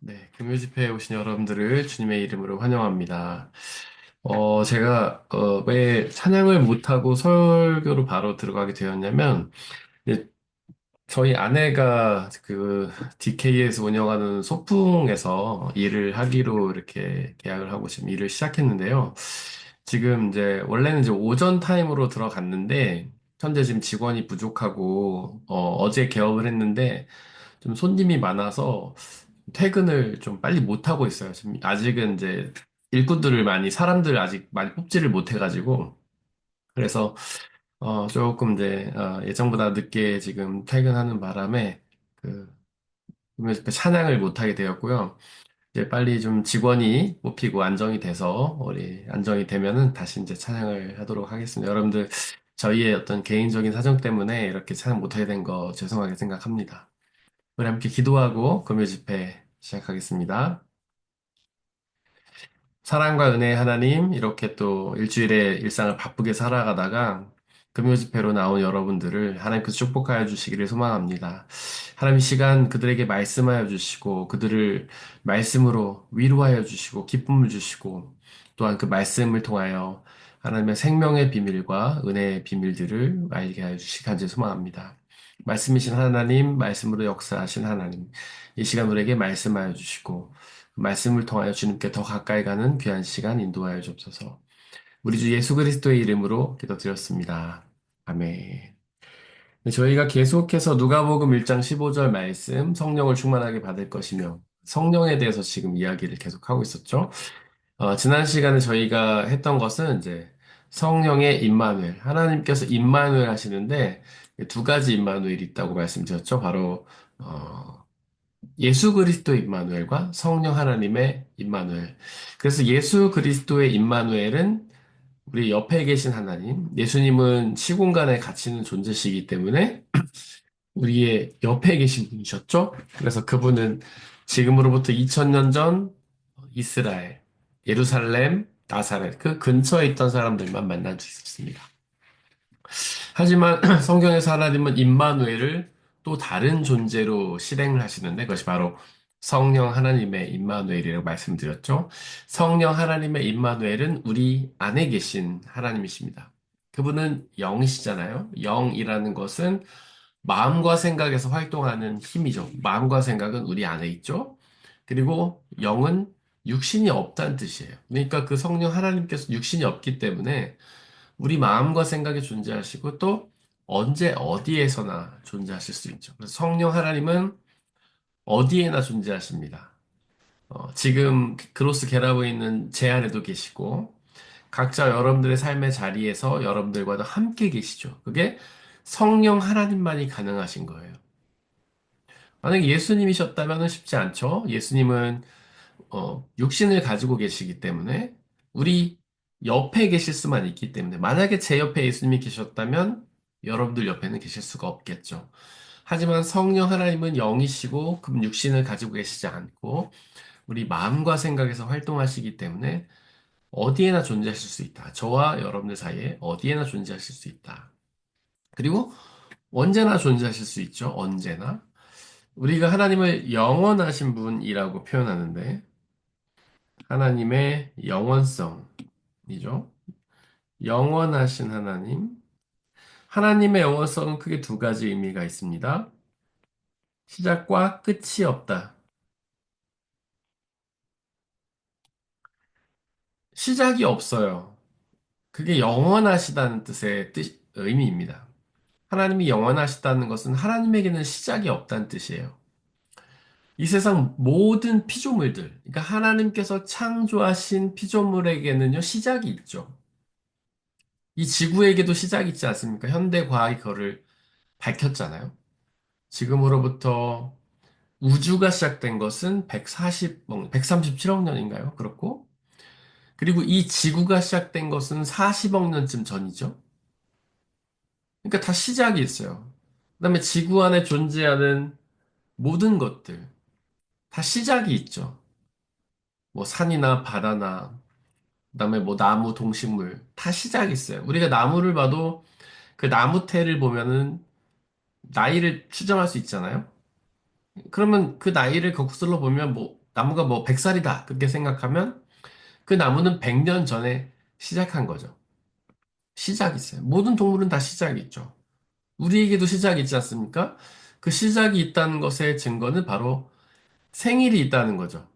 네, 금요 집회에 오신 여러분들을 주님의 이름으로 환영합니다. 제가 왜 찬양을 못하고 설교로 바로 들어가게 되었냐면, 이제 저희 아내가 그 DK에서 운영하는 소풍에서 일을 하기로 이렇게 계약을 하고 지금 일을 시작했는데요. 지금 이제 원래는 이제 오전 타임으로 들어갔는데, 현재 지금 직원이 부족하고, 어제 개업을 했는데, 좀 손님이 많아서 퇴근을 좀 빨리 못 하고 있어요. 지금 아직은 이제 일꾼들을 많이 사람들 아직 많이 뽑지를 못해가지고 그래서 조금 이제 예정보다 늦게 지금 퇴근하는 바람에 그 찬양을 못 하게 되었고요. 이제 빨리 좀 직원이 뽑히고 안정이 돼서 우리 안정이 되면은 다시 이제 찬양을 하도록 하겠습니다. 여러분들 저희의 어떤 개인적인 사정 때문에 이렇게 찬양 못 하게 된 거 죄송하게 생각합니다. 우리 함께 기도하고 금요 집회 시작하겠습니다. 사랑과 은혜의 하나님, 이렇게 또 일주일의 일상을 바쁘게 살아가다가 금요 집회로 나온 여러분들을 하나님께서 축복하여 주시기를 소망합니다. 하나님 이 시간 그들에게 말씀하여 주시고 그들을 말씀으로 위로하여 주시고 기쁨을 주시고 또한 그 말씀을 통하여 하나님의 생명의 비밀과 은혜의 비밀들을 알게 하여 주시기 간절히 소망합니다. 말씀이신 하나님, 말씀으로 역사하신 하나님, 이 시간 우리에게 말씀하여 주시고 말씀을 통하여 주님께 더 가까이 가는 귀한 시간 인도하여 주옵소서. 우리 주 예수 그리스도의 이름으로 기도드렸습니다. 아멘. 네, 저희가 계속해서 누가복음 1장 15절 말씀 성령을 충만하게 받을 것이며 성령에 대해서 지금 이야기를 계속하고 있었죠. 지난 시간에 저희가 했던 것은 이제 성령의 임마누엘, 하나님께서 임마누엘 하시는데 두 가지 임마누엘이 있다고 말씀드렸죠. 바로 예수 그리스도의 임마누엘과 성령 하나님의 임마누엘. 그래서 예수 그리스도의 임마누엘은 우리 옆에 계신 하나님, 예수님은 시공간에 갇히는 존재시기 때문에 우리의 옆에 계신 분이셨죠? 그래서 그분은 지금으로부터 2000년 전 이스라엘, 예루살렘, 나사렛, 그 근처에 있던 사람들만 만날 수 있었습니다. 하지만 성경에서 하나님은 임마누엘을 또 다른 존재로 실행을 하시는데 그것이 바로 성령 하나님의 임마누엘이라고 말씀드렸죠. 성령 하나님의 임마누엘은 우리 안에 계신 하나님이십니다. 그분은 영이시잖아요. 영이라는 것은 마음과 생각에서 활동하는 힘이죠. 마음과 생각은 우리 안에 있죠. 그리고 영은 육신이 없다는 뜻이에요. 그러니까 그 성령 하나님께서 육신이 없기 때문에 우리 마음과 생각에 존재하시고 또 언제 어디에서나 존재하실 수 있죠. 그래서 성령 하나님은 어디에나 존재하십니다. 지금 크로스 결합에 있는 제 안에도 계시고 각자 여러분들의 삶의 자리에서 여러분들과도 함께 계시죠. 그게 성령 하나님만이 가능하신 거예요. 만약에 예수님이셨다면 쉽지 않죠. 예수님은 육신을 가지고 계시기 때문에 우리 옆에 계실 수만 있기 때문에 만약에 제 옆에 예수님이 계셨다면 여러분들 옆에는 계실 수가 없겠죠. 하지만 성령 하나님은 영이시고 그 육신을 가지고 계시지 않고 우리 마음과 생각에서 활동하시기 때문에 어디에나 존재하실 수 있다. 저와 여러분들 사이에 어디에나 존재하실 수 있다. 그리고 언제나 존재하실 수 있죠. 언제나. 우리가 하나님을 영원하신 분이라고 표현하는데 하나님의 영원성이죠. 영원하신 하나님. 하나님의 영원성은 크게 두 가지 의미가 있습니다. 시작과 끝이 없다. 시작이 없어요. 그게 영원하시다는 뜻의 의미입니다. 하나님이 영원하시다는 것은 하나님에게는 시작이 없다는 뜻이에요. 이 세상 모든 피조물들, 그러니까 하나님께서 창조하신 피조물에게는요, 시작이 있죠. 이 지구에게도 시작이 있지 않습니까? 현대 과학이 그거를 밝혔잖아요. 지금으로부터 우주가 시작된 것은 137억 년인가요? 그렇고, 그리고 이 지구가 시작된 것은 40억 년쯤 전이죠. 그러니까 다 시작이 있어요. 그다음에 지구 안에 존재하는 모든 것들, 다 시작이 있죠. 뭐 산이나 바다나, 그다음에 뭐 나무, 동식물, 다 시작이 있어요. 우리가 나무를 봐도 그 나무테를 보면은 나이를 추정할 수 있잖아요. 그러면 그 나이를 거슬러 보면 뭐 나무가 뭐 100살이다. 그렇게 생각하면 그 나무는 100년 전에 시작한 거죠. 시작이 있어요. 모든 동물은 다 시작이 있죠. 우리에게도 시작이 있지 않습니까? 그 시작이 있다는 것의 증거는 바로 생일이 있다는 거죠.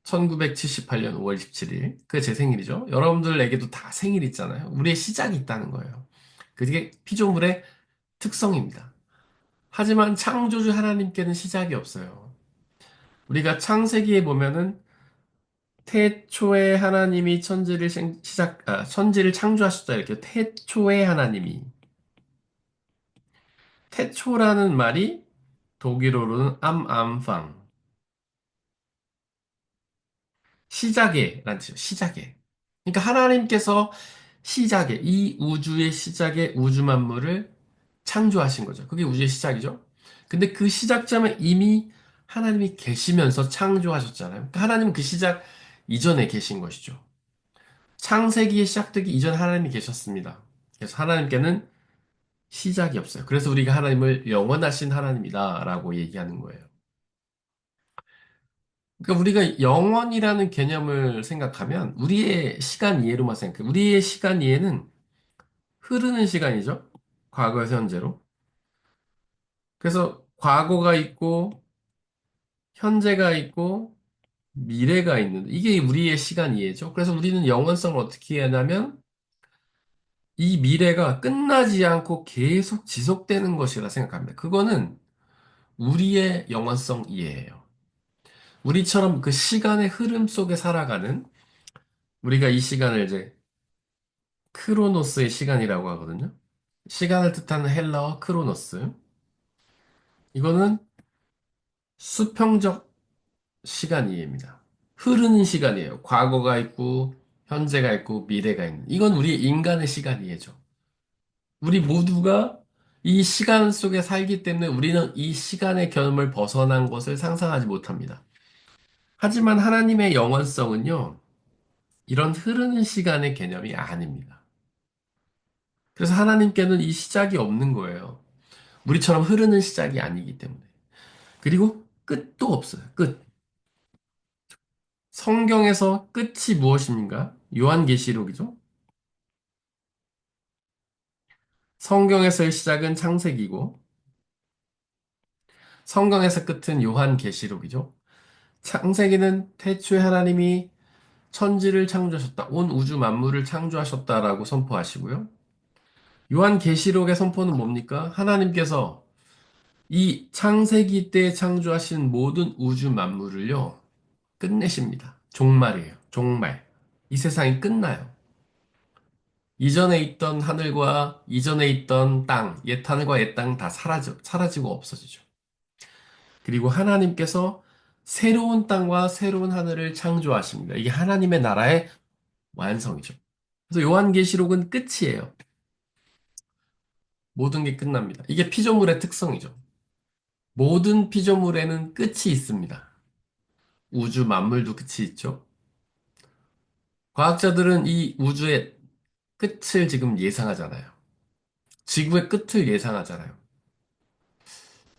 1978년 5월 17일. 그게 제 생일이죠. 여러분들에게도 다 생일이 있잖아요. 우리의 시작이 있다는 거예요. 그게 피조물의 특성입니다. 하지만 창조주 하나님께는 시작이 없어요. 우리가 창세기에 보면은 태초에 하나님이 천지를 창조하셨다. 이렇게 태초에 하나님이. 태초라는 말이 독일어로는 암암팡. 시작에, 라는 뜻이에요. 시작에. 그러니까 하나님께서 시작에, 이 우주의 시작에 우주 만물을 창조하신 거죠. 그게 우주의 시작이죠. 근데 그 시작점에 이미 하나님이 계시면서 창조하셨잖아요. 그러니까 하나님은 그 시작 이전에 계신 것이죠. 창세기에 시작되기 이전에 하나님이 계셨습니다. 그래서 하나님께는 시작이 없어요. 그래서 우리가 하나님을 영원하신 하나님이다라고 얘기하는 거예요. 그러니까 우리가 영원이라는 개념을 생각하면 우리의 시간 이해로만 생각해요. 우리의 시간 이해는 흐르는 시간이죠. 과거에서 현재로. 그래서 과거가 있고 현재가 있고 미래가 있는 이게 우리의 시간 이해죠. 그래서 우리는 영원성을 어떻게 하냐면 이 미래가 끝나지 않고 계속 지속되는 것이라 생각합니다. 그거는 우리의 영원성 이해예요. 우리처럼 그 시간의 흐름 속에 살아가는 우리가 이 시간을 이제 크로노스의 시간이라고 하거든요. 시간을 뜻하는 헬라어 크로노스. 이거는 수평적 시간 이해입니다. 흐르는 시간이에요. 과거가 있고, 현재가 있고, 미래가 있는. 이건 우리 인간의 시간 이해죠. 우리 모두가 이 시간 속에 살기 때문에 우리는 이 시간의 경험을 벗어난 것을 상상하지 못합니다. 하지만 하나님의 영원성은요, 이런 흐르는 시간의 개념이 아닙니다. 그래서 하나님께는 이 시작이 없는 거예요. 우리처럼 흐르는 시작이 아니기 때문에. 그리고 끝도 없어요. 끝. 성경에서 끝이 무엇입니까? 요한계시록이죠. 성경에서의 시작은 창세기고, 성경에서 끝은 요한계시록이죠. 창세기는 태초에 하나님이 천지를 창조하셨다. 온 우주 만물을 창조하셨다라고 선포하시고요. 요한계시록의 선포는 뭡니까? 하나님께서 이 창세기 때 창조하신 모든 우주 만물을요, 끝내십니다. 종말이에요. 종말. 이 세상이 끝나요. 이전에 있던 하늘과 이전에 있던 땅, 옛 하늘과 옛 땅 다 사라지고 없어지죠. 그리고 하나님께서 새로운 땅과 새로운 하늘을 창조하십니다. 이게 하나님의 나라의 완성이죠. 그래서 요한계시록은 끝이에요. 모든 게 끝납니다. 이게 피조물의 특성이죠. 모든 피조물에는 끝이 있습니다. 우주 만물도 끝이 있죠. 과학자들은 이 우주의 끝을 지금 예상하잖아요. 지구의 끝을 예상하잖아요.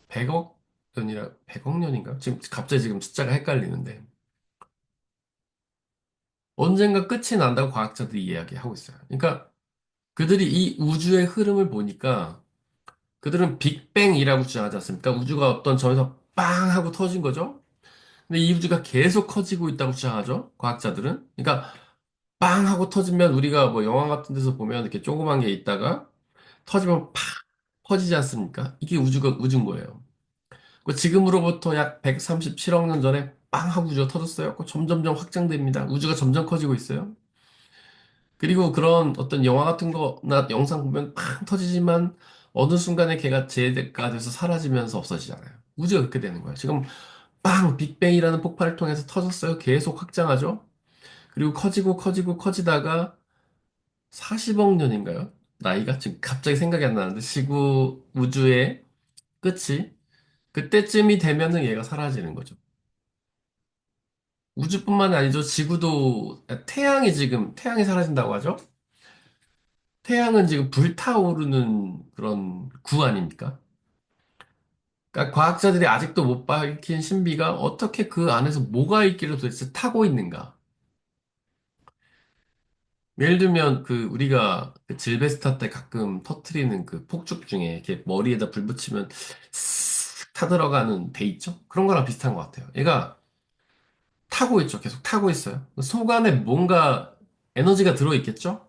100억 년이라 100억 년인가? 지금 갑자기 지금 숫자가 헷갈리는데 언젠가 끝이 난다고 과학자들이 이야기하고 있어요. 그러니까 그들이 이 우주의 흐름을 보니까 그들은 빅뱅이라고 주장하지 않습니까? 우주가 어떤 점에서 빵 하고 터진 거죠. 근데 이 우주가 계속 커지고 있다고 주장하죠. 과학자들은. 그러니까 빵 하고 터지면 우리가 뭐 영화 같은 데서 보면 이렇게 조그만 게 있다가 터지면 팍 퍼지지 않습니까? 이게 우주가 우주인 거예요. 그 지금으로부터 약 137억 년 전에 빵 하고 우주가 터졌어요. 그 점점점 확장됩니다. 우주가 점점 커지고 있어요. 그리고 그런 어떤 영화 같은 거나 영상 보면 팡 터지지만 어느 순간에 걔가 재해가 돼서 사라지면서 없어지잖아요. 우주가 그렇게 되는 거예요. 지금 빵! 빅뱅이라는 폭발을 통해서 터졌어요. 계속 확장하죠. 그리고 커지고 커지고 커지다가 40억 년인가요? 나이가 지금 갑자기 생각이 안 나는데 지구 우주의 끝이 그때쯤이 되면은 얘가 사라지는 거죠. 우주뿐만 아니죠. 지구도, 태양이 사라진다고 하죠? 태양은 지금 불타오르는 그런 구 아닙니까? 그러니까 과학자들이 아직도 못 밝힌 신비가 어떻게 그 안에서 뭐가 있기를 도대체 타고 있는가? 예를 들면 그 우리가 그 질베스타 때 가끔 터트리는 그 폭죽 중에 이렇게 머리에다 불 붙이면 쓱 타들어가는 배 있죠? 그런 거랑 비슷한 것 같아요. 얘가 타고 있죠. 계속 타고 있어요. 속 안에 뭔가 에너지가 들어있겠죠?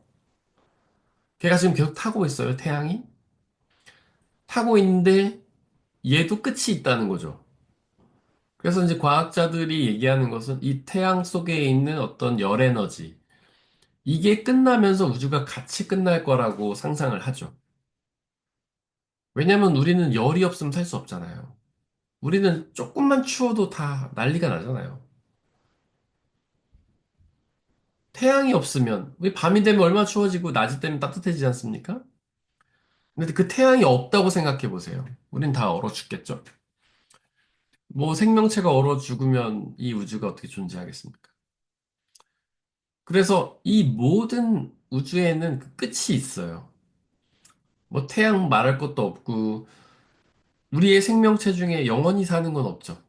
걔가 지금 계속 타고 있어요. 태양이. 타고 있는데 얘도 끝이 있다는 거죠. 그래서 이제 과학자들이 얘기하는 것은 이 태양 속에 있는 어떤 열 에너지, 이게 끝나면서 우주가 같이 끝날 거라고 상상을 하죠. 왜냐면 우리는 열이 없으면 살 수 없잖아요. 우리는 조금만 추워도 다 난리가 나잖아요. 태양이 없으면, 우리 밤이 되면 얼마나 추워지고 낮이 되면 따뜻해지지 않습니까? 근데 그 태양이 없다고 생각해 보세요. 우린 다 얼어 죽겠죠? 뭐 생명체가 얼어 죽으면 이 우주가 어떻게 존재하겠습니까? 그래서 이 모든 우주에는 그 끝이 있어요. 뭐 태양 말할 것도 없고, 우리의 생명체 중에 영원히 사는 건 없죠.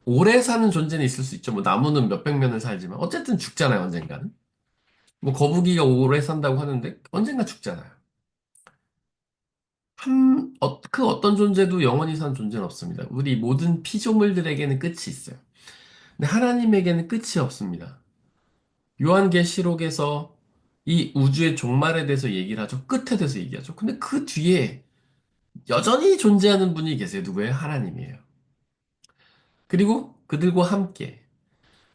오래 사는 존재는 있을 수 있죠. 뭐 나무는 몇백 년을 살지만 어쨌든 죽잖아요, 언젠가는. 뭐 거북이가 오래 산다고 하는데 언젠가 죽잖아요. 그 어떤 존재도 영원히 사는 존재는 없습니다. 우리 모든 피조물들에게는 끝이 있어요. 근데 하나님에게는 끝이 없습니다. 요한계시록에서 이 우주의 종말에 대해서 얘기를 하죠. 끝에 대해서 얘기하죠. 근데 그 뒤에 여전히 존재하는 분이 계세요. 누구예요? 하나님이에요. 그리고 그들과 함께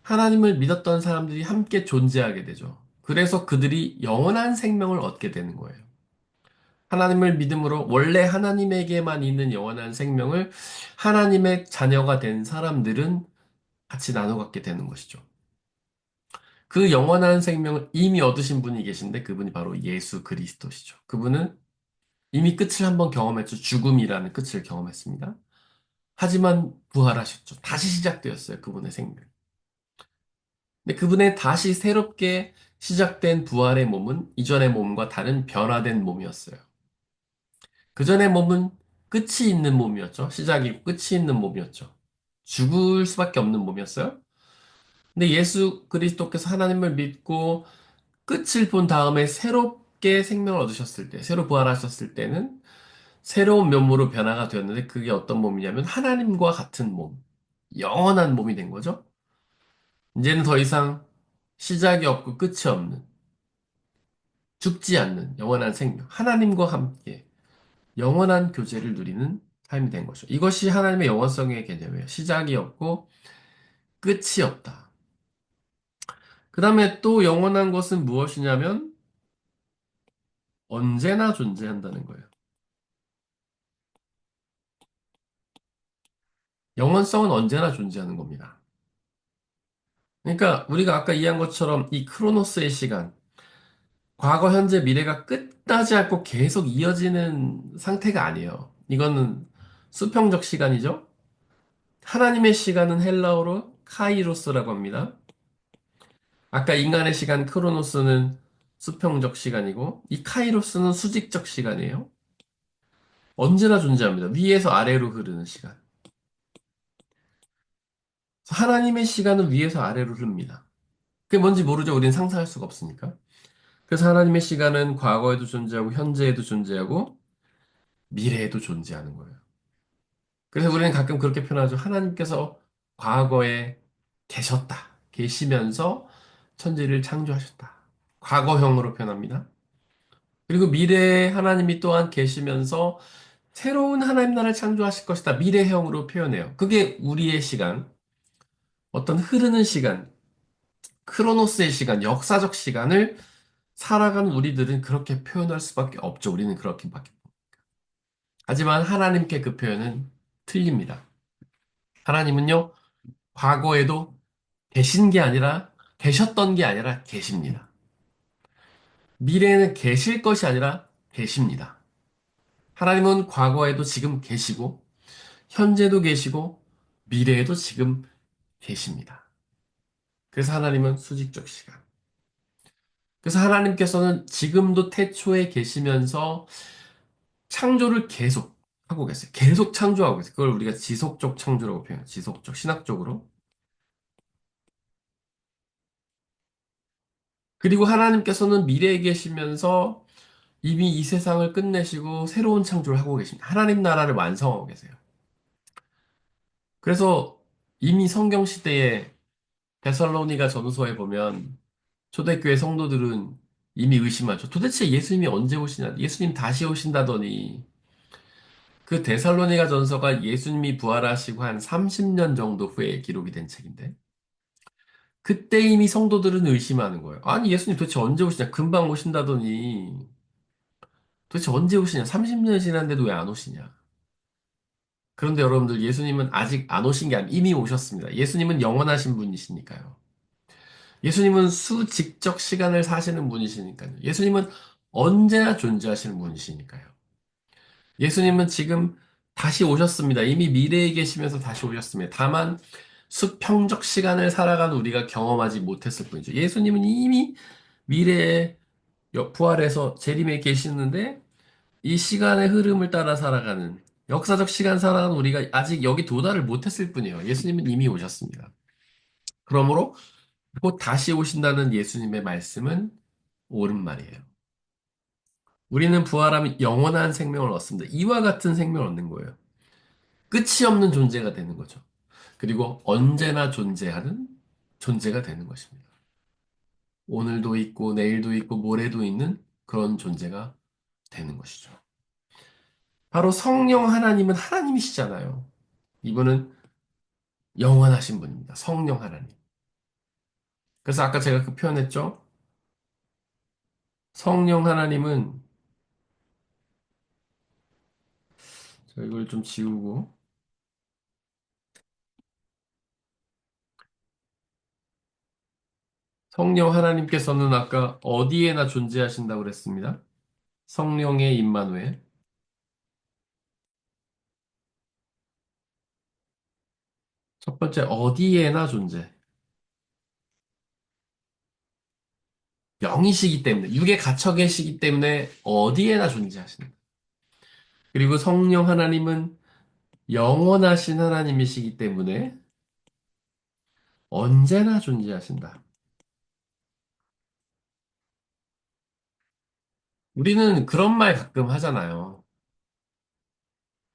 하나님을 믿었던 사람들이 함께 존재하게 되죠. 그래서 그들이 영원한 생명을 얻게 되는 거예요. 하나님을 믿음으로 원래 하나님에게만 있는 영원한 생명을 하나님의 자녀가 된 사람들은 같이 나눠 갖게 되는 것이죠. 그 영원한 생명을 이미 얻으신 분이 계신데 그분이 바로 예수 그리스도시죠. 그분은 이미 끝을 한번 경험했죠. 죽음이라는 끝을 경험했습니다. 하지만 부활하셨죠. 다시 시작되었어요. 그분의 생명. 근데 그분의 다시 새롭게 시작된 부활의 몸은 이전의 몸과 다른 변화된 몸이었어요. 그전의 몸은 끝이 있는 몸이었죠. 시작이고 끝이 있는 몸이었죠. 죽을 수밖에 없는 몸이었어요. 근데 예수 그리스도께서 하나님을 믿고 끝을 본 다음에 새롭게 생명을 얻으셨을 때, 새로 부활하셨을 때는 새로운 면모로 변화가 되었는데 그게 어떤 몸이냐면 하나님과 같은 몸, 영원한 몸이 된 거죠. 이제는 더 이상 시작이 없고 끝이 없는, 죽지 않는 영원한 생명, 하나님과 함께 영원한 교제를 누리는 삶이 된 거죠. 이것이 하나님의 영원성의 개념이에요. 시작이 없고 끝이 없다. 그 다음에 또 영원한 것은 무엇이냐면 언제나 존재한다는 거예요. 영원성은 언제나 존재하는 겁니다. 그러니까 우리가 아까 이해한 것처럼 이 크로노스의 시간, 과거, 현재, 미래가 끝나지 않고 계속 이어지는 상태가 아니에요. 이거는 수평적 시간이죠. 하나님의 시간은 헬라어로 카이로스라고 합니다. 아까 인간의 시간 크로노스는 수평적 시간이고 이 카이로스는 수직적 시간이에요. 언제나 존재합니다. 위에서 아래로 흐르는 시간. 하나님의 시간은 위에서 아래로 흐릅니다. 그게 뭔지 모르죠. 우리는 상상할 수가 없으니까. 그래서 하나님의 시간은 과거에도 존재하고 현재에도 존재하고 미래에도 존재하는 거예요. 그래서 우리는 가끔 그렇게 표현하죠. 하나님께서 과거에 계셨다. 계시면서 천지를 창조하셨다. 과거형으로 표현합니다. 그리고 미래에 하나님이 또한 계시면서 새로운 하나님 나라를 창조하실 것이다. 미래형으로 표현해요. 그게 우리의 시간, 어떤 흐르는 시간, 크로노스의 시간, 역사적 시간을 살아가는 우리들은 그렇게 표현할 수밖에 없죠. 우리는 그렇게밖에. 하지만 하나님께 그 표현은 틀립니다. 하나님은요, 과거에도 계신 게 아니라, 계셨던 게 아니라 계십니다. 미래에는 계실 것이 아니라 계십니다. 하나님은 과거에도 지금 계시고, 현재도 계시고, 미래에도 지금 계십니다. 그래서 하나님은 수직적 시간. 그래서 하나님께서는 지금도 태초에 계시면서 창조를 계속 계세요. 계속 창조하고 계세요. 그걸 우리가 지속적 창조라고 표현해요. 지속적, 신학적으로. 그리고 하나님께서는 미래에 계시면서 이미 이 세상을 끝내시고 새로운 창조를 하고 계십니다. 하나님 나라를 완성하고 계세요. 그래서 이미 성경 시대에 데살로니가 전후서에 보면 초대교회 성도들은 이미 의심하죠. 도대체 예수님이 언제 오시냐? 예수님 다시 오신다더니 그 데살로니가 전서가 예수님이 부활하시고 한 30년 정도 후에 기록이 된 책인데 그때 이미 성도들은 의심하는 거예요. 아니 예수님 도대체 언제 오시냐? 금방 오신다더니 도대체 언제 오시냐? 30년이 지났는데도 왜 안 오시냐? 그런데 여러분들 예수님은 아직 안 오신 게 아니라 이미 오셨습니다. 예수님은 영원하신 분이시니까요. 예수님은 수직적 시간을 사시는 분이시니까요. 예수님은 언제나 존재하시는 분이시니까요. 예수님은 지금 다시 오셨습니다. 이미 미래에 계시면서 다시 오셨습니다. 다만 수평적 시간을 살아간 우리가 경험하지 못했을 뿐이죠. 예수님은 이미 미래에 부활해서 재림에 계시는데 이 시간의 흐름을 따라 살아가는 역사적 시간 살아가는 우리가 아직 여기 도달을 못했을 뿐이에요. 예수님은 이미 오셨습니다. 그러므로 곧 다시 오신다는 예수님의 말씀은 옳은 말이에요. 우리는 부활하면 영원한 생명을 얻습니다. 이와 같은 생명을 얻는 거예요. 끝이 없는 존재가 되는 거죠. 그리고 언제나 존재하는 존재가 되는 것입니다. 오늘도 있고 내일도 있고 모레도 있는 그런 존재가 되는 것이죠. 바로 성령 하나님은 하나님이시잖아요. 이분은 영원하신 분입니다. 성령 하나님. 그래서 아까 제가 그 표현했죠? 성령 하나님은 저 이걸 좀 지우고 성령 하나님께서는 아까 어디에나 존재하신다고 그랬습니다. 성령의 임마누엘. 첫 번째 어디에나 존재. 영이시기 때문에 육에 갇혀 계시기 때문에 어디에나 존재하신다. 그리고 성령 하나님은 영원하신 하나님이시기 때문에 언제나 존재하신다. 우리는 그런 말 가끔 하잖아요.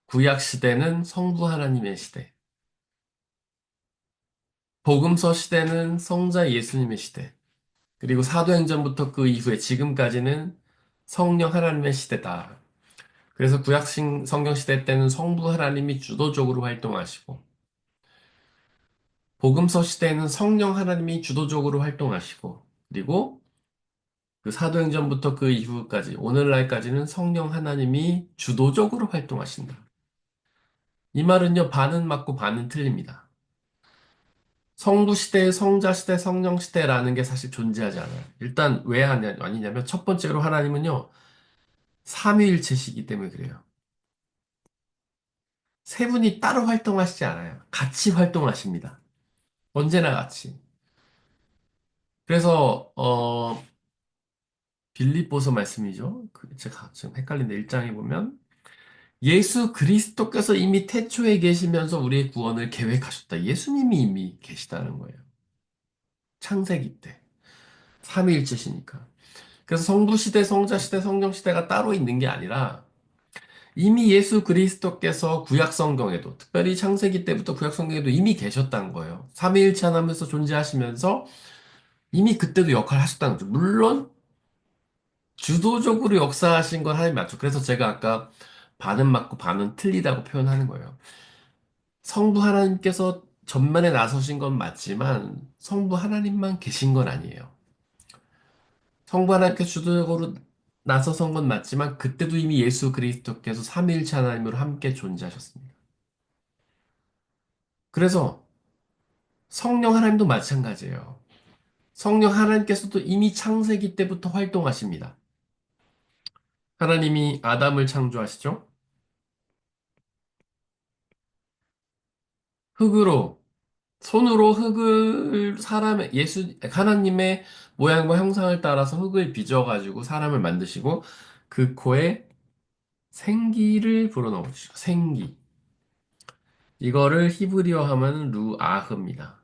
구약 시대는 성부 하나님의 시대. 복음서 시대는 성자 예수님의 시대. 그리고 사도행전부터 그 이후에 지금까지는 성령 하나님의 시대다. 그래서 성경 시대 때는 성부 하나님이 주도적으로 활동하시고, 복음서 시대에는 성령 하나님이 주도적으로 활동하시고, 그리고 그 사도행전부터 그 이후까지, 오늘날까지는 성령 하나님이 주도적으로 활동하신다. 이 말은요, 반은 맞고 반은 틀립니다. 성부 시대, 성자 시대, 성령 시대라는 게 사실 존재하지 않아요. 일단 왜 아니냐면 첫 번째로 하나님은요, 삼위일체시기 때문에 그래요. 세 분이 따로 활동하시지 않아요. 같이 활동하십니다. 언제나 같이. 그래서 빌립보서 말씀이죠. 제가 지금 헷갈린데 1장에 보면 예수 그리스도께서 이미 태초에 계시면서 우리의 구원을 계획하셨다. 예수님이 이미 계시다는 거예요. 창세기 때. 삼위일체시니까. 그래서 성부 시대, 성자 시대, 성령 시대가 따로 있는 게 아니라 이미 예수 그리스도께서 구약 성경에도 특별히 창세기 때부터 구약 성경에도 이미 계셨다는 거예요. 삼위일체 하나면서 존재하시면서 이미 그때도 역할을 하셨다는 거죠. 물론 주도적으로 역사하신 건 하나님 맞죠. 그래서 제가 아까 반은 맞고 반은 틀리다고 표현하는 거예요. 성부 하나님께서 전면에 나서신 건 맞지만 성부 하나님만 계신 건 아니에요. 성부 하나님께서 주도적으로 나서선 건 맞지만 그때도 이미 예수 그리스도께서 삼위일체 하나님으로 함께 존재하셨습니다. 그래서 성령 하나님도 마찬가지예요. 성령 하나님께서도 이미 창세기 때부터 활동하십니다. 하나님이 아담을 창조하시죠? 흙으로 손으로 흙을 하나님의 모양과 형상을 따라서 흙을 빚어가지고 사람을 만드시고 그 코에 생기를 불어넣으시죠. 생기. 이거를 히브리어 하면 루아흐입니다.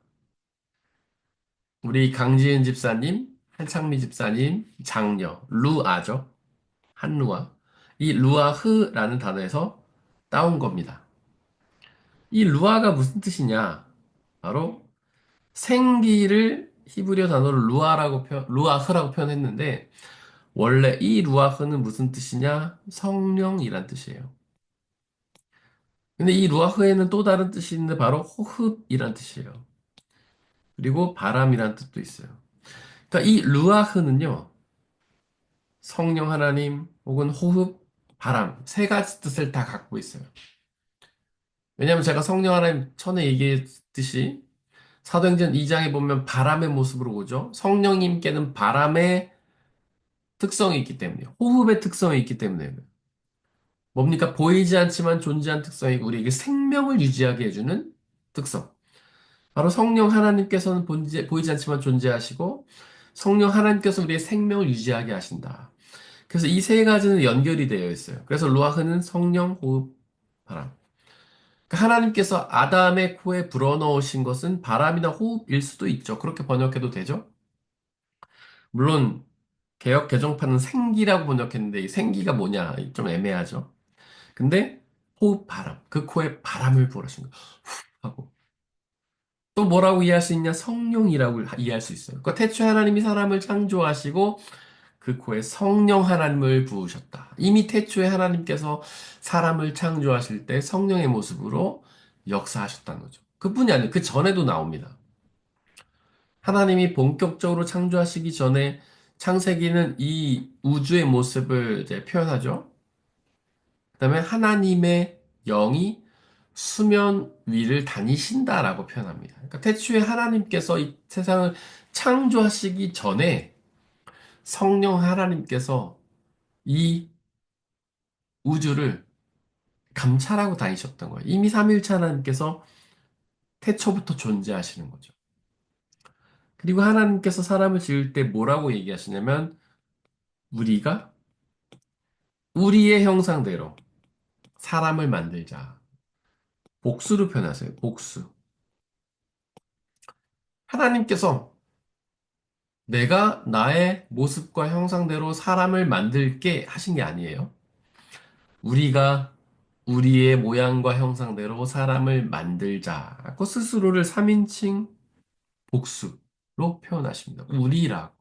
우리 강지은 집사님, 한창미 집사님, 장녀, 루아죠. 한루아. 이 루아흐라는 단어에서 따온 겁니다. 이 루아가 무슨 뜻이냐? 바로 생기를 히브리어 단어로 루아흐라고 표현했는데, 원래 이 루아흐는 무슨 뜻이냐? 성령이란 뜻이에요. 근데 이 루아흐에는 또 다른 뜻이 있는데 바로 호흡이란 뜻이에요. 그리고 바람이란 뜻도 있어요. 그러니까 이 루아흐는요, 성령 하나님 혹은 호흡, 바람 세 가지 뜻을 다 갖고 있어요. 왜냐하면 제가 성령 하나님 전에 얘기했듯이 사도행전 2장에 보면 바람의 모습으로 오죠. 성령님께는 바람의 특성이 있기 때문이에요. 호흡의 특성이 있기 때문에 뭡니까? 보이지 않지만 존재한 특성이고 우리에게 생명을 유지하게 해주는 특성. 바로 성령 하나님께서는 보이지 않지만 존재하시고 성령 하나님께서 우리의 생명을 유지하게 하신다. 그래서 이 세 가지는 연결이 되어 있어요. 그래서 루아흐는 성령, 호흡, 바람. 그러니까 하나님께서 아담의 코에 불어넣으신 것은 바람이나 호흡일 수도 있죠. 그렇게 번역해도 되죠. 물론 개역 개정판은 생기라고 번역했는데 이 생기가 뭐냐 좀 애매하죠. 근데 호흡, 바람. 그 코에 바람을 불어신 거. 하고 또 뭐라고 이해할 수 있냐? 성령이라고 이해할 수 있어요. 그러니까 태초에 하나님이 사람을 창조하시고 그 코에 성령 하나님을 부으셨다. 이미 태초에 하나님께서 사람을 창조하실 때 성령의 모습으로 역사하셨다는 거죠. 그뿐이 아니에요. 그 전에도 나옵니다. 하나님이 본격적으로 창조하시기 전에 창세기는 이 우주의 모습을 이제 표현하죠. 그다음에 하나님의 영이 수면 위를 다니신다라고 표현합니다. 그러니까 태초에 하나님께서 이 세상을 창조하시기 전에 성령 하나님께서 이 우주를 감찰하고 다니셨던 거예요. 이미 삼위일체 하나님께서 태초부터 존재하시는 거죠. 그리고 하나님께서 사람을 지을 때 뭐라고 얘기하시냐면 우리가 우리의 형상대로 사람을 만들자. 복수로 표현하세요. 복수. 하나님께서 내가 나의 모습과 형상대로 사람을 만들게 하신 게 아니에요. 우리가 우리의 모양과 형상대로 사람을 만들자. 그 스스로를 3인칭 복수로 표현하십니다. 우리라.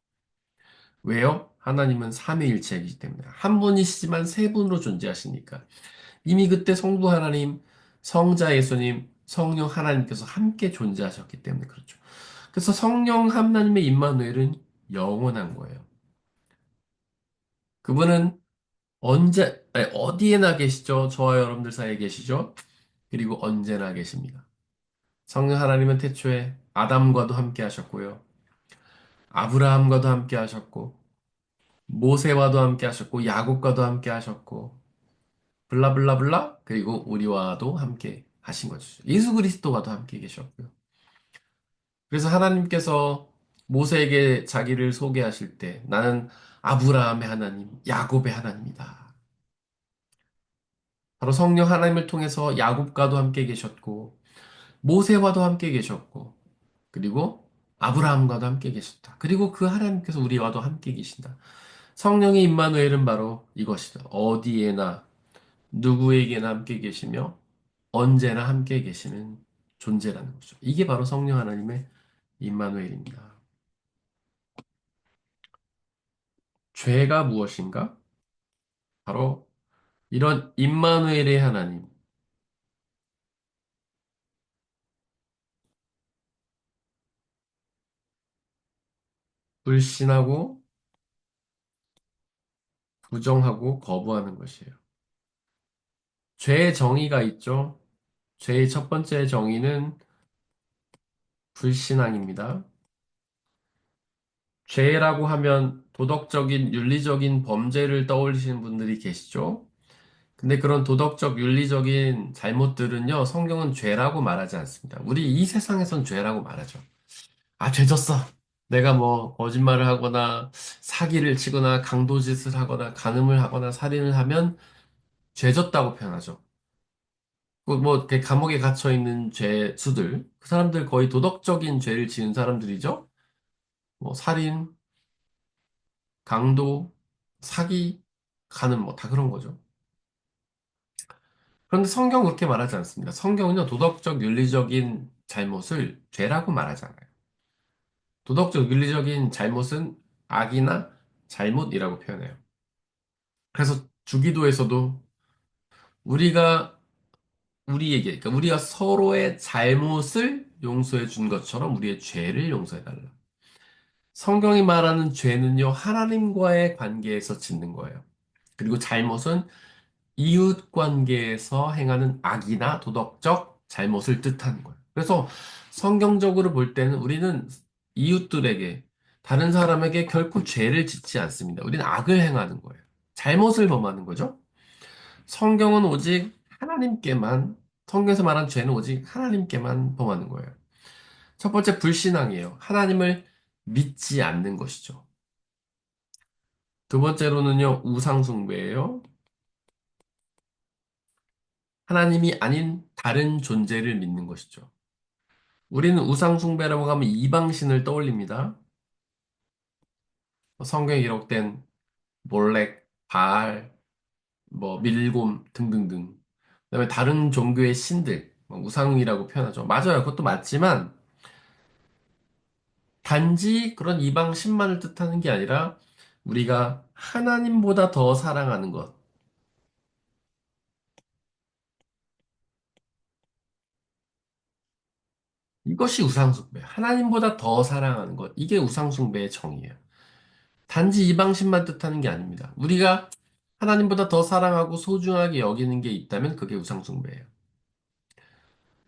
왜요? 하나님은 삼위일체이기 때문에. 한 분이시지만 세 분으로 존재하시니까. 이미 그때 성부 하나님, 성자 예수님, 성령 하나님께서 함께 존재하셨기 때문에 그렇죠. 그래서 성령 하나님의 임마누엘은 영원한 거예요. 그분은 아니, 어디에나 계시죠? 저와 여러분들 사이에 계시죠? 그리고 언제나 계십니다. 성령 하나님은 태초에 아담과도 함께 하셨고요. 아브라함과도 함께 하셨고, 모세와도 함께 하셨고, 야곱과도 함께 하셨고, 블라블라블라, 그리고 우리와도 함께 하신 거죠. 예수 그리스도와도 함께 계셨고요. 그래서 하나님께서 모세에게 자기를 소개하실 때 나는 아브라함의 하나님, 야곱의 하나님이다. 바로 성령 하나님을 통해서 야곱과도 함께 계셨고, 모세와도 함께 계셨고, 그리고 아브라함과도 함께 계셨다. 그리고 그 하나님께서 우리와도 함께 계신다. 성령의 임마누엘은 바로 이것이다. 어디에나 누구에게나 함께 계시며 언제나 함께 계시는 존재라는 거죠. 이게 바로 성령 하나님의 임마누엘입니다. 죄가 무엇인가? 바로 이런 임마누엘의 하나님, 불신하고 부정하고 거부하는 것이에요. 죄의 정의가 있죠. 죄의 첫 번째 정의는 불신앙입니다. 죄라고 하면 도덕적인, 윤리적인 범죄를 떠올리시는 분들이 계시죠? 근데 그런 도덕적, 윤리적인 잘못들은요, 성경은 죄라고 말하지 않습니다. 우리 이 세상에선 죄라고 말하죠. 아, 죄 졌어. 내가 뭐, 거짓말을 하거나, 사기를 치거나, 강도짓을 하거나, 간음을 하거나, 살인을 하면 죄졌다고 표현하죠. 뭐, 이렇게 감옥에 갇혀 있는 죄수들, 그 사람들 거의 도덕적인 죄를 지은 사람들이죠. 뭐, 살인, 강도, 사기, 가늠, 뭐, 다 그런 거죠. 그런데 성경은 그렇게 말하지 않습니다. 성경은요, 도덕적, 윤리적인 잘못을 죄라고 말하지 않아요. 도덕적, 윤리적인 잘못은 악이나 잘못이라고 표현해요. 그래서 주기도에서도 우리가 우리에게, 그러니까 우리가 서로의 잘못을 용서해 준 것처럼 우리의 죄를 용서해 달라. 성경이 말하는 죄는요, 하나님과의 관계에서 짓는 거예요. 그리고 잘못은 이웃 관계에서 행하는 악이나 도덕적 잘못을 뜻하는 거예요. 그래서 성경적으로 볼 때는 우리는 이웃들에게, 다른 사람에게 결코 죄를 짓지 않습니다. 우리는 악을 행하는 거예요. 잘못을 범하는 거죠. 성경은 오직 하나님께만, 성경에서 말한 죄는 오직 하나님께만 범하는 거예요. 첫 번째, 불신앙이에요. 하나님을 믿지 않는 것이죠. 두 번째로는요, 우상숭배예요. 하나님이 아닌 다른 존재를 믿는 것이죠. 우리는 우상숭배라고 하면 이방신을 떠올립니다. 성경에 기록된 몰렉, 바알, 뭐 밀곰 등등등. 그다음에 다른 종교의 신들, 뭐 우상이라고 표현하죠. 맞아요. 그것도 맞지만 단지 그런 이방 신만을 뜻하는 게 아니라 우리가 하나님보다 더 사랑하는 것. 이것이 우상숭배. 하나님보다 더 사랑하는 것. 이게 우상숭배의 정의예요. 단지 이방신만 뜻하는 게 아닙니다. 우리가 하나님보다 더 사랑하고 소중하게 여기는 게 있다면 그게 우상숭배예요.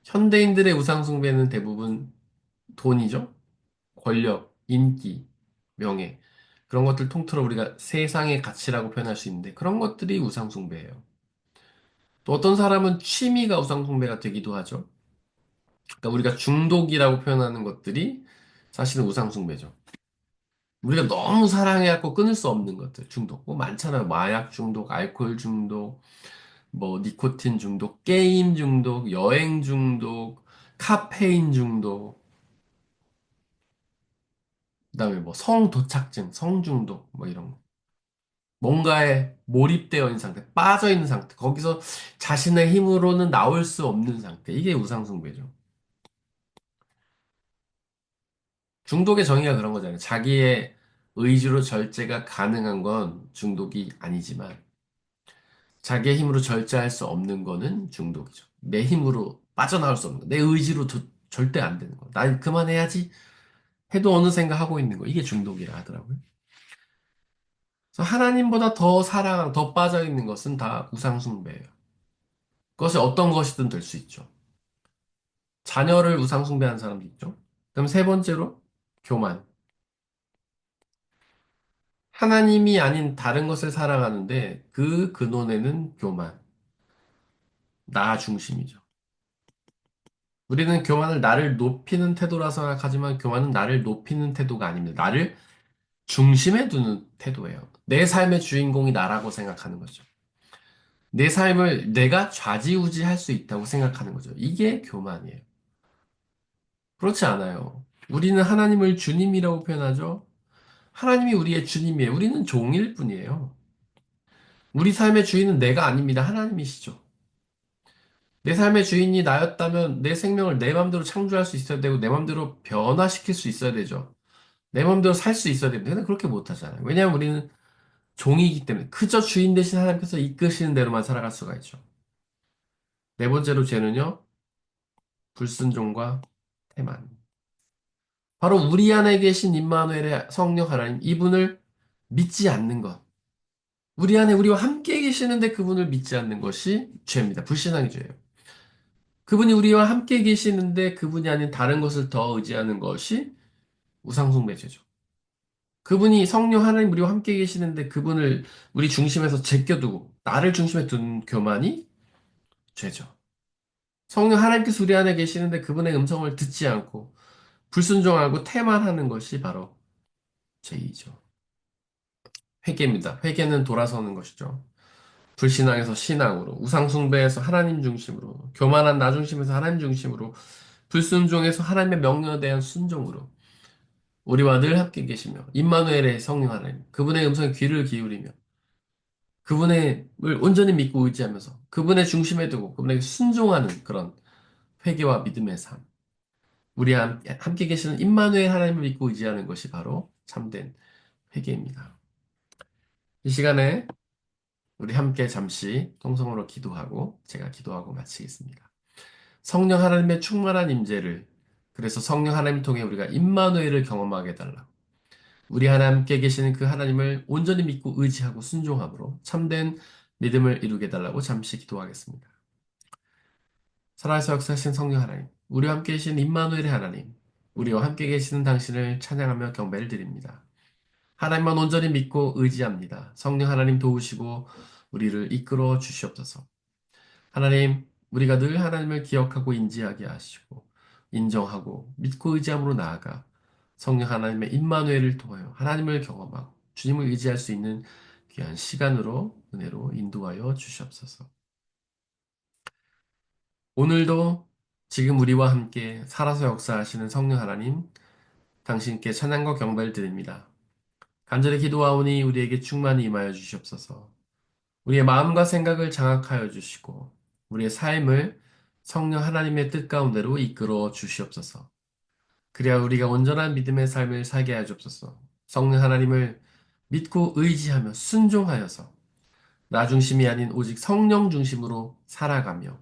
현대인들의 우상숭배는 대부분 돈이죠. 권력, 인기, 명예. 그런 것들 통틀어 우리가 세상의 가치라고 표현할 수 있는데 그런 것들이 우상숭배예요. 또 어떤 사람은 취미가 우상숭배가 되기도 하죠. 그러니까 우리가 중독이라고 표현하는 것들이 사실은 우상숭배죠. 우리가 너무 사랑해갖고 끊을 수 없는 것들, 중독. 뭐 많잖아요. 마약 중독, 알코올 중독, 뭐 니코틴 중독, 게임 중독, 여행 중독, 카페인 중독, 그다음에 뭐 성도착증, 성중독, 뭐 이런 거. 뭔가에 몰입되어 있는 상태, 빠져 있는 상태, 거기서 자신의 힘으로는 나올 수 없는 상태. 이게 우상숭배죠. 중독의 정의가 그런 거잖아요. 자기의 의지로 절제가 가능한 건 중독이 아니지만, 자기의 힘으로 절제할 수 없는 거는 중독이죠. 내 힘으로 빠져나올 수 없는 거. 내 의지로 절대 안 되는 거. 난 그만해야지 해도 어느샌가 하고 있는 거. 이게 중독이라 하더라고요. 그래서 하나님보다 더 사랑, 더 빠져 있는 것은 다 우상숭배예요. 그것이 어떤 것이든 될 수 있죠. 자녀를 우상숭배하는 사람도 있죠. 그럼 세 번째로 교만. 하나님이 아닌 다른 것을 사랑하는데 그 근원에는 교만, 나 중심이죠. 우리는 교만을 나를 높이는 태도라 생각하지만 교만은 나를 높이는 태도가 아닙니다. 나를 중심에 두는 태도예요. 내 삶의 주인공이 나라고 생각하는 거죠. 내 삶을 내가 좌지우지할 수 있다고 생각하는 거죠. 이게 교만이에요. 그렇지 않아요. 우리는 하나님을 주님이라고 표현하죠. 하나님이 우리의 주님이에요. 우리는 종일 뿐이에요. 우리 삶의 주인은 내가 아닙니다. 하나님이시죠. 내 삶의 주인이 나였다면 내 생명을 내 맘대로 창조할 수 있어야 되고 내 맘대로 변화시킬 수 있어야 되죠. 내 맘대로 살 수 있어야 됩니다. 근데 그렇게 못하잖아요. 왜냐하면 우리는 종이기 때문에 그저 주인 대신 하나님께서 이끄시는 대로만 살아갈 수가 있죠. 네 번째로 죄는요, 불순종과 태만. 바로 우리 안에 계신 임마누엘의 성령 하나님, 이분을 믿지 않는 것. 우리 안에 우리와 함께 계시는데 그분을 믿지 않는 것이 죄입니다. 불신앙이 죄예요. 그분이 우리와 함께 계시는데 그분이 아닌 다른 것을 더 의지하는 것이 우상숭배죄죠. 그분이 성령 하나님 우리와 함께 계시는데 그분을 우리 중심에서 제껴두고 나를 중심에 둔 교만이 죄죠. 성령 하나님께서 우리 안에 계시는데 그분의 음성을 듣지 않고 불순종하고 태만하는 것이 바로 죄이죠. 회개입니다. 회개는 돌아서는 것이죠. 불신앙에서 신앙으로, 우상숭배에서 하나님 중심으로, 교만한 나 중심에서 하나님 중심으로, 불순종에서 하나님의 명령에 대한 순종으로, 우리와 늘 함께 계시며, 임마누엘의 성령 하나님, 그분의 음성에 귀를 기울이며, 그분을 온전히 믿고 의지하면서, 그분의 중심에 두고, 그분에게 순종하는 그런 회개와 믿음의 삶. 우리와 함께 계시는 임마누엘 하나님을 믿고 의지하는 것이 바로 참된 회개입니다. 이 시간에 우리 함께 잠시 통성으로 기도하고 제가 기도하고 마치겠습니다. 성령 하나님의 충만한 임재를 그래서 성령 하나님 통해 우리가 임마누엘을 경험하게 해달라. 우리 하나 함께 계시는 그 하나님을 온전히 믿고 의지하고 순종함으로 참된 믿음을 이루게 해달라고 잠시 기도하겠습니다. 살아서 역사하신 성령 하나님, 우리와 함께 계신 임마누엘의 하나님, 우리와 함께 계시는 당신을 찬양하며 경배를 드립니다. 하나님만 온전히 믿고 의지합니다. 성령 하나님 도우시고 우리를 이끌어 주시옵소서. 하나님, 우리가 늘 하나님을 기억하고 인지하게 하시고 인정하고 믿고 의지함으로 나아가 성령 하나님의 임마누엘을 통하여 하나님을 경험하고 주님을 의지할 수 있는 귀한 시간으로 은혜로 인도하여 주시옵소서. 오늘도 지금 우리와 함께 살아서 역사하시는 성령 하나님, 당신께 찬양과 경배를 드립니다. 간절히 기도하오니 우리에게 충만히 임하여 주시옵소서. 우리의 마음과 생각을 장악하여 주시고 우리의 삶을 성령 하나님의 뜻 가운데로 이끌어 주시옵소서. 그래야 우리가 온전한 믿음의 삶을 살게 하여 주옵소서. 성령 하나님을 믿고 의지하며 순종하여서 나 중심이 아닌 오직 성령 중심으로 살아가며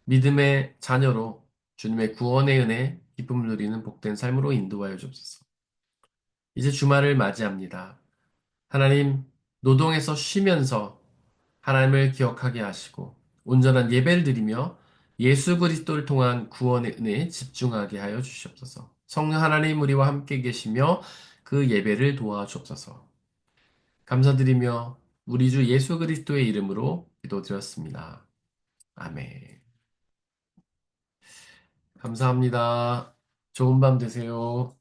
믿음의 자녀로 주님의 구원의 은혜, 기쁨을 누리는 복된 삶으로 인도하여 주옵소서. 이제 주말을 맞이합니다. 하나님, 노동에서 쉬면서 하나님을 기억하게 하시고 온전한 예배를 드리며 예수 그리스도를 통한 구원의 은혜에 집중하게 하여 주시옵소서. 성령 하나님 우리와 함께 계시며 그 예배를 도와주옵소서. 감사드리며 우리 주 예수 그리스도의 이름으로 기도드렸습니다. 아멘. 감사합니다. 좋은 밤 되세요.